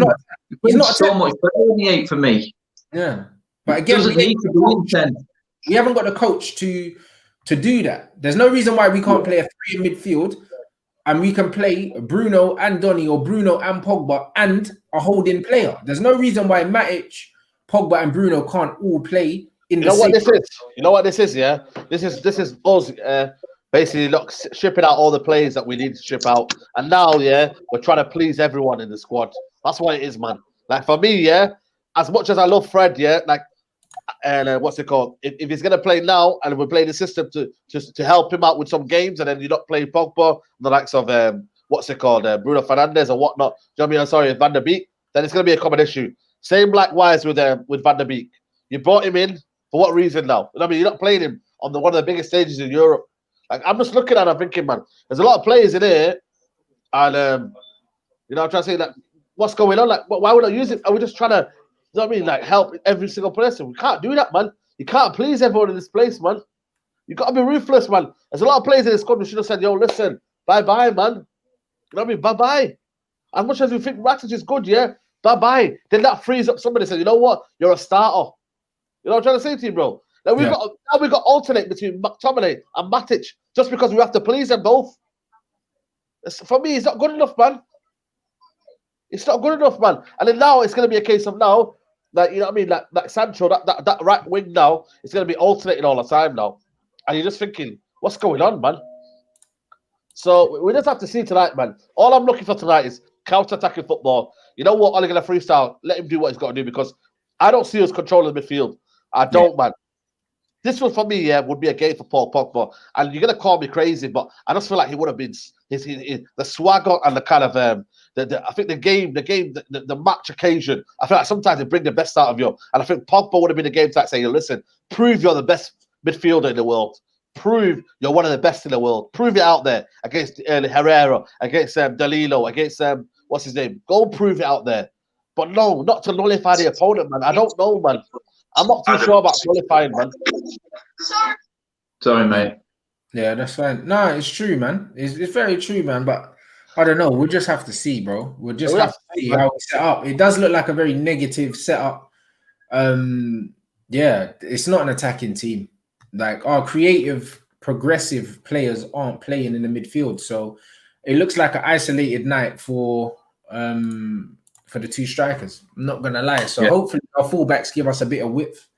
He's not so much better than the 8 for me. Yeah. But again, doesn't need to be in 10. We haven't got the coach to do that. There's no reason why we can't play a 3 in midfield and we can play Bruno and Donny or Bruno and Pogba and a holding player. There's no reason why Matic, Pogba and Bruno can't all play in the same. You know what this is, yeah? This is us basically shipping out all the players that we need to ship out. And now, yeah, we're trying to please everyone in the squad. That's what it is, man. Like, for me, yeah, as much as I love Fred, yeah, like, and what's it called? If he's gonna play now, and we're playing the system to help him out with some games, and then you're not playing Pogba, the likes of what's it called, Bruno Fernandes or whatnot. Do you know what I mean? I'm sorry, Van der Beek. Then it's gonna be a common issue. Same likewise with Van der Beek. You brought him in for what reason now? You know what I mean? You're not playing him on one of the biggest stages in Europe. Like, I'm just looking at it, I'm thinking, man, there's a lot of players in here, and you know, I'm trying to say, like, what's going on? Like, why would I use it? Are we just trying to? You know what I mean? Like, help every single person. We can't do that, man. You can't please everyone in this place, man. You got to be ruthless, man. There's a lot of players in this squad who should have said, yo, listen, bye-bye, man. You know what I mean? Bye-bye. As much as we think Rakitic is good, yeah, bye-bye. Then that frees up somebody and says, you know what? You're a starter. You know what I'm trying to say to you, bro? Now we've got alternate between McTominay and Matic just because we have to please them both. For me, it's not good enough, man. It's not good enough, man. And then now it's going to be a case of now, like, you know what I mean, like Sancho, that right wing now, it's going to be alternating all the time now. And you're just thinking, what's going on, man? So we just have to see tonight, man. All I'm looking for tonight is counter-attacking football. You know what? Ole Gunnar freestyle, let him do what he's got to do, because I don't see us controlling the midfield. I don't, man. This one for me, yeah, would be a game for Paul Pogba. And you're going to call me crazy, but I just feel like he would have been the swagger and the kind of I think the match occasion. I feel like sometimes they bring the best out of you, and I think Pogba would have been the game to say, "Listen, prove you're the best midfielder in the world. Prove you're one of the best in the world. Prove it out there against Herrera, against Dalilo, against what's his name. Go prove it out there." But no, not to nullify the opponent, man. I don't know, man. I'm not too sure about nullifying, man. Sorry, mate. Yeah, that's fine. No, it's true, man. It's very true, man. But I don't know. We'll just have to see, bro. We'll just have to see how it's set up. It does look like a very negative setup. Yeah, it's not an attacking team. Like, our creative, progressive players aren't playing in the midfield. So it looks like an isolated night for the 2 strikers. I'm not gonna lie. So hopefully our fullbacks give us a bit of width,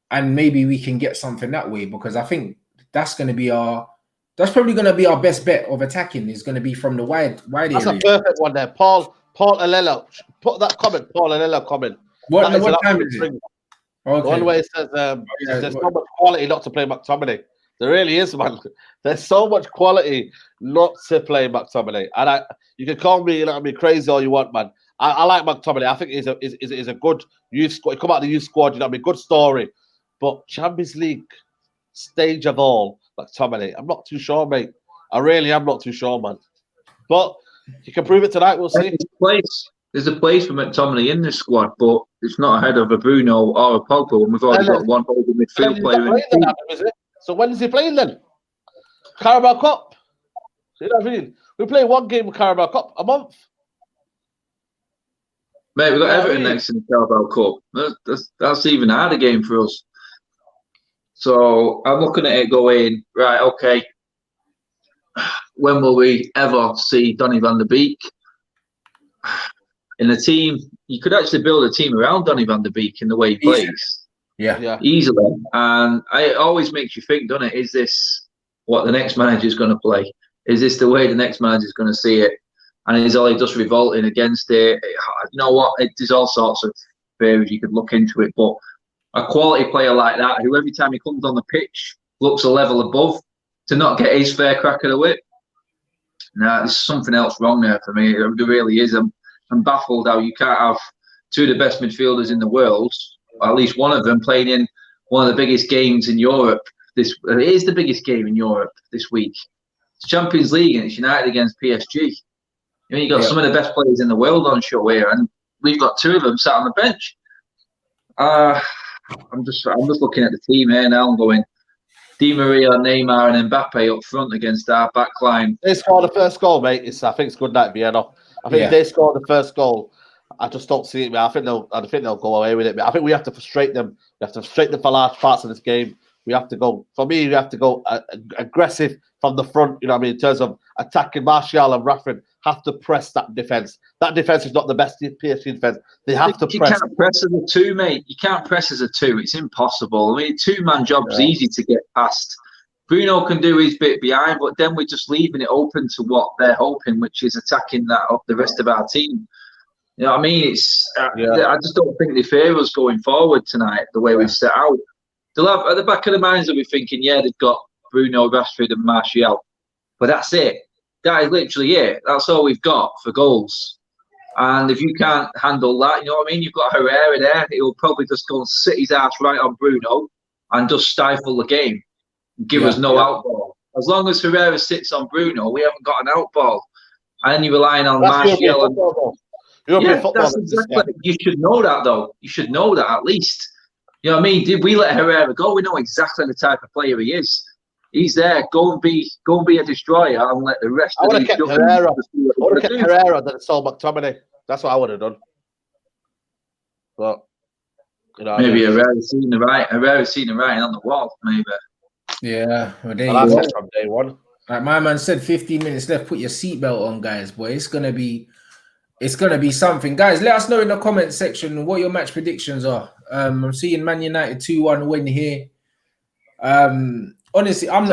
and maybe we can get something that way, because I think that's probably going to be our best bet of attacking, is going to be from the wide area. That's a perfect one there. Paul Alella. Put that comment, Paul Alella comment. What time is it? Okay. One way it says there's so much quality not to play McTominay. There really is, man. There's so much quality not to play McTominay. And you can call me, you know what I mean, crazy all you want, man. I like McTominay. I think he's a good youth squad. He come out of the youth squad, you know what I mean? Good story. But Champions League stage of all, McTominay, I'm not too sure, mate. I really am not too sure, man. But you can prove it tonight. We'll see. There's a place for McTominay in this squad, but it's not ahead of a Bruno or a Pogba when we've already got one holding midfield player in the team. So when is he playing then? Carabao Cup. See what I mean? We play one game of Carabao Cup a month. Mate, we've got Everton next in the Carabao Cup. That's even a harder game for us. So I'm looking at it going, right, okay, when will we ever see Donny van der Beek in a team? You could actually build a team around Donny van der Beek in the way he plays. Yeah. Easily. And it always makes you think, doesn't it? Is this what the next manager is going to play? Is this the way the next manager is going to see it? And is Ollie just revolting against it? You know what? There's all sorts of theories you could look into it. But a quality player like that, who every time he comes on the pitch looks a level above, to not get his fair crack of the whip. Nah, there's something else wrong there for me. There really is. I'm baffled how you can't have two of the best midfielders in the world, or at least one of them, playing in one of the biggest games in Europe. It is the biggest game in Europe this week. It's Champions League and it's United against PSG. You know, you've got some of the best players in the world on show here, and we've got two of them sat on the bench. I'm just looking at the team here now. I'm going Di Maria, Neymar, and Mbappe up front against our backline. They scored the first goal, mate. I think it's good night, Vienna. I think if they score the first goal, I just don't see it, mate. I think they'll go away with it, mate. I think we have to frustrate them. We have to frustrate them for large parts of this game. We have to go. For me, we have to go aggressive from the front. You know what I mean? In terms of attacking, Martial and Raffin have to press that defense. That defense is not the best PSG defense. They have to press. You can't press as a two, mate. You can't press as a two. It's impossible. I mean, two-man job's easy to get past. Bruno can do his bit behind, but then we're just leaving it open to what they're hoping, which is attacking that of the rest of our team. You know what I mean? It's I just don't think they favour us going forward tonight the way we've set out. They'll have, at the back of their minds, they'll be thinking, they've got Bruno, Rashford and Martial. But that's it. That is literally it. That's all we've got for goals. And if you can't handle that, you know what I mean? You've got Herrera there. He'll probably just go and sit his ass right on Bruno and just stifle the game. Give us no out ball. As long as Herrera sits on Bruno, we haven't got an out ball. And then you're relying on Martial. That's exactly. You should know that, though. You should know that at least. You know what I mean? Did we let Herrera go? We know exactly the type of player he is. He's there. Go and be a destroyer and let the rest of these Herrera. I would have kept Herrera than Sol McTominay. That's what I would have done. But maybe Herrera's seen the writing on the wall. Maybe. Yeah. Well, that's from day one. Like my man said, 15 minutes left. Put your seatbelt on, guys. Boy, it's gonna be something. Guys, let us know in the comment section what your match predictions are. I'm seeing Man United 2-1 win here. Honestly, I'm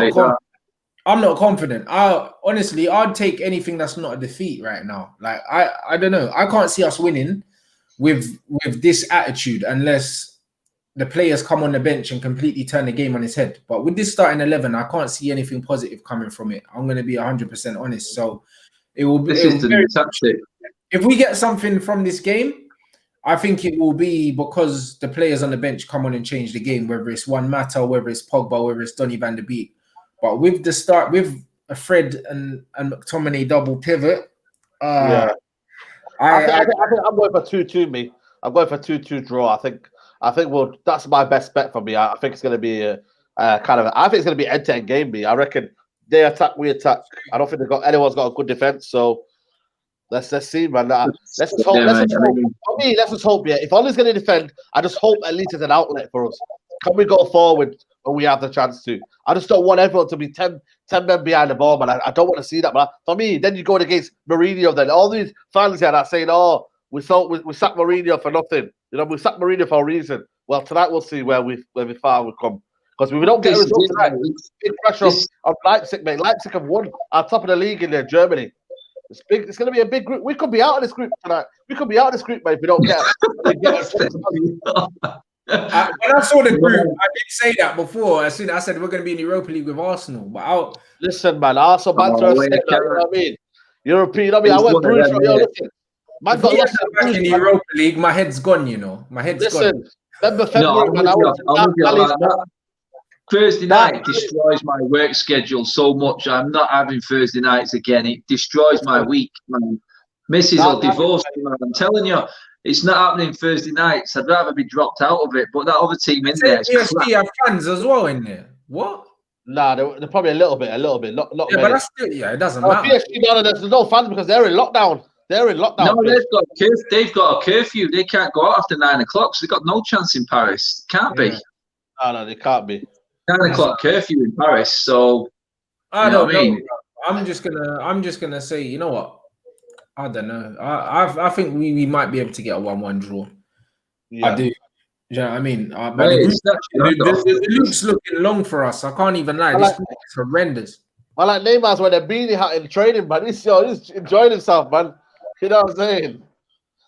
not confident. I'd take anything that's not a defeat right now. Like I don't know. I can't see us winning with this attitude unless the players come on the bench and completely turn the game on its head. But with this starting 11, I can't see anything positive coming from it. I'm going to be 100% honest. So it will be. If we get something from this game, I think it will be because the players on the bench come on and change the game, whether it's Juan Mata, whether it's Pogba, whether it's Donny van der Beek. But with the start, with a Fred and McTominay double pivot, I think I'm going for 2-2, me. I'm going for 2-2 draw. I think that's my best bet for me. I think it's going to be I think it's going to be end-to-end game, me. I reckon they attack, we attack. I don't think anyone's got a good defense, so let's see, man. Let's just hope. For me, let's just hope. Yeah, if Ollie's going to defend, I just hope at least it's an outlet for us. Can we go forward when we have the chance to? I just don't want everyone to be 10 men behind the ball, man. I don't want to see that, man. For me, then you go against Mourinho. Then all these fans here are saying, "Oh, we sacked Mourinho for nothing." You know, we sacked Mourinho for a reason. Well, tonight we'll see where far we come. Because if we don't get a result tonight, big pressure on Leipzig, mate. Leipzig have won our top of the league in Germany. It's big. It's going to be a big group. We could be out of this group tonight. We could be out of this group, mate, if we don't get when I saw the group, I did say that before. I said we're going to be in the Europa League with Arsenal. But listen, man, Arsenal, Manchester, you know what I mean? European, you know what I mean? I went bruised from listen. Man got lost in the Europa League. My head's gone, you know. My head's gone. Remember February when I was Thursday night destroys my work schedule so much. I'm not having Thursday nights again. It destroys my week, man. Mrs. will divorce me, man. I'm telling you, it's not happening Thursday nights. I'd rather be dropped out of it. But that other team in there, PSG have fans as well in there. What? Nah, they're probably a little bit. Not yeah, but that's still, it doesn't matter. PSG, there's no fans because they're in lockdown. They're in lockdown. No, they've got a curfew. They can't go out after 9 o'clock, so they've got no chance in Paris. Can't be. No, they can't be. 9 o'clock curfew in Paris, so I don't know. I'm just gonna say, you know what? I don't know. I think we might be able to get a 1-1 draw. Yeah. I do. You know what I mean? But the loop's looking long for us. I can't even lie. This is horrendous. I like Neymar's wearing a beanie hat in training, man. He's enjoying himself, man. You know what I'm saying?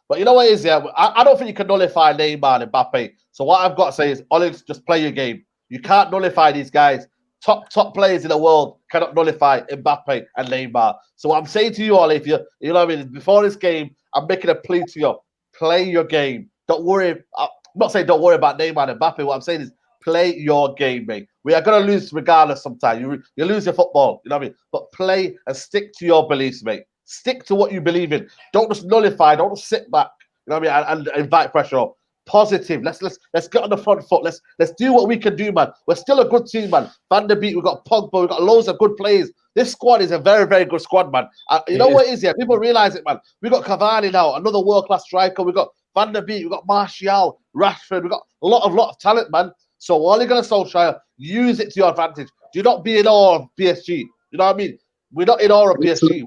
But you know what it is, yeah? I don't think you can nullify Neymar and Mbappe. So what I've got to say is, Olives, just play your game. You can't nullify these guys. Top players in the world cannot nullify Mbappe and Neymar. So what I'm saying to you all, if you know what I mean, before this game, I'm making a plea to you. Play your game. Don't worry. I'm not saying don't worry about Neymar and Mbappe. What I'm saying is play your game, mate. We are going to lose regardless sometimes. You lose your football, you know what I mean? But play and stick to your beliefs, mate. Stick to what you believe in. Don't just nullify. Don't just sit back, you know what I mean, and invite pressure up. Positive. Let's get on the front foot. Let's do what we can do, man. We're still a good team, man. Van der Beek, we've got Pogba, we've got loads of good players. This squad is a very, very good squad, man. You know what it is, yeah? People realize it, man. We got Cavani now, another world-class striker. We got Van der Beek, we got Martial, Rashford. We got a lot of talent, man. So all you're gonna Solskjaer, use it to your advantage. Do not be in awe of PSG. You know what I mean? We're not in awe of PSG.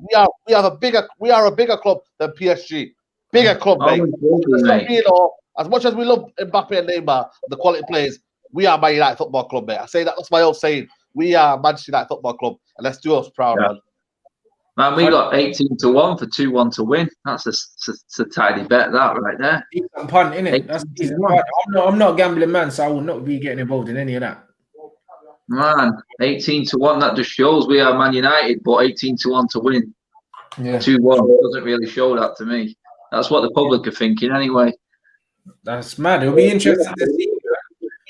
We are a bigger club than PSG. Bigger club, mate. Let's not be in awe. As much as we love Mbappe and Neymar, the quality players, we are Man United Football Club, mate. I say that's my old saying. We are Manchester United Football Club, and let's do us proud, man. Man, we got 18-1 for 2-1 to win. That's a tidy bet, that right there. Decent punt, innit? That's decent punt. I'm not a gambling man, so I will not be getting involved in any of that. Man, 18-1. That just shows we are Man United, but 18-1 to win. Yeah. 2-1 doesn't really show that to me. That's what the public are thinking, anyway. That's mad. It'll be interesting to see.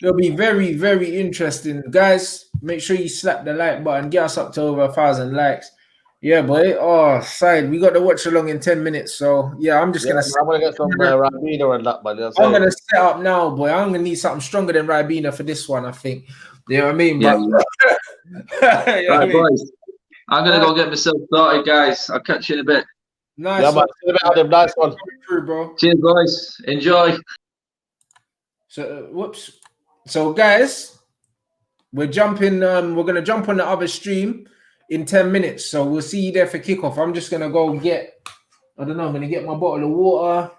It'll be very, very interesting, guys. Make sure you slap the like button. Get us up to over 1,000 likes. Yeah, boy. Oh, Saeed, we got to watch along in 10 minutes. So yeah, I'm just gonna. I'm gonna get some Ribena and that, man. I'm gonna set up now, boy. I'm gonna need something stronger than Ribena for this one, I think. You know what I mean? Yeah. But, right, boys. I'm gonna go get myself started, guys. I'll catch you in a bit. Nice. Yeah, man. Adam, nice one. Bro. Cheers, boys. Enjoy. So, whoops. So, guys, we're jumping. We're gonna jump on the other stream in 10 minutes. So we'll see you there for kickoff. I'm just gonna go get. I don't know. I'm gonna get my bottle of water.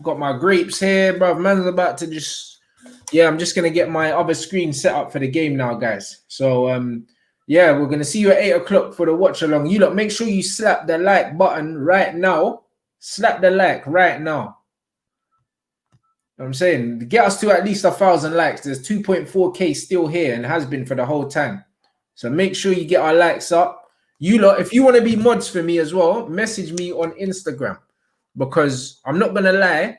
Got my grapes here, bro. Man's about to just. Yeah, I'm just gonna get my other screen set up for the game now, guys. So yeah, we're gonna see you at 8 o'clock for the watch along. You lot, make sure you slap the like button right now. Slap the like right now. You know what I'm saying, get us to at least 1,000 likes. There's 2.4K still here and has been for the whole time. So make sure you get our likes up. You lot, if you want to be mods for me as well, message me on Instagram, because I'm not gonna lie.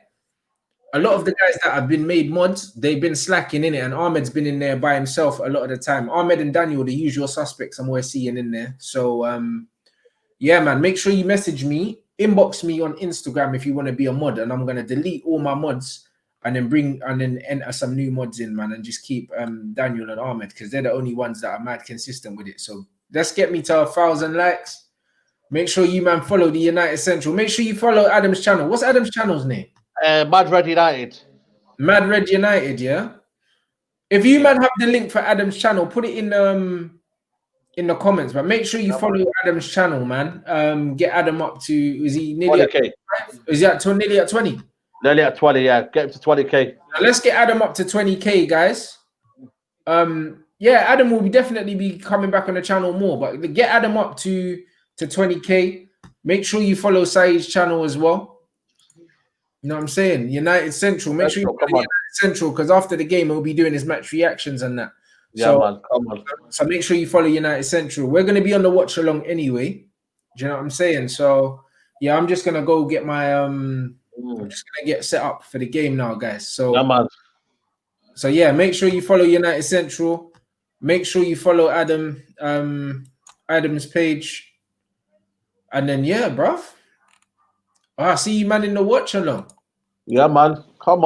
A lot of the guys that have been made mods, they've been slacking in it, and Ahmed's been in there by himself a lot of the time. Ahmed and Daniel, the usual suspects, I'm always seeing in there. So, yeah, man, make sure you message me, inbox me on Instagram if you want to be a mod, and I'm gonna delete all my mods and then enter some new mods in, man, and just keep Daniel and Ahmed, because they're the only ones that are mad consistent with it. So let's get me to 1,000 likes. Make sure you, man, follow the United Central. Make sure you follow Adam's channel. What's Adam's channel's name? Mad Red United. Mad Red United, yeah. If you man have the link for Adam's channel, put it in the comments. But make sure you follow Adam's channel, man. Get Adam up to, is he nearly 20K? Is he nearly at 20? Nearly at 20, yeah. Get him to 20K. Now let's get Adam up to 20K, guys. Yeah, Adam will definitely be coming back on the channel more, but get Adam up to 20K. Make sure you follow Saeed's channel as well. You know what I'm saying? United Central. Make sure you follow United Central, because after the game, we'll be doing his match reactions and that. Yeah, so, man. Come on. So make sure you follow United Central. We're going to be on the watch along anyway. Do you know what I'm saying? So, yeah, I'm just going to go get my... I'm just going to get set up for the game now, guys. So, yeah, man. So, yeah, make sure you follow United Central. Make sure you follow Adam, Adam's page. And then, yeah, bruv. See you, man, in the watch along. Yeah, man. Come on.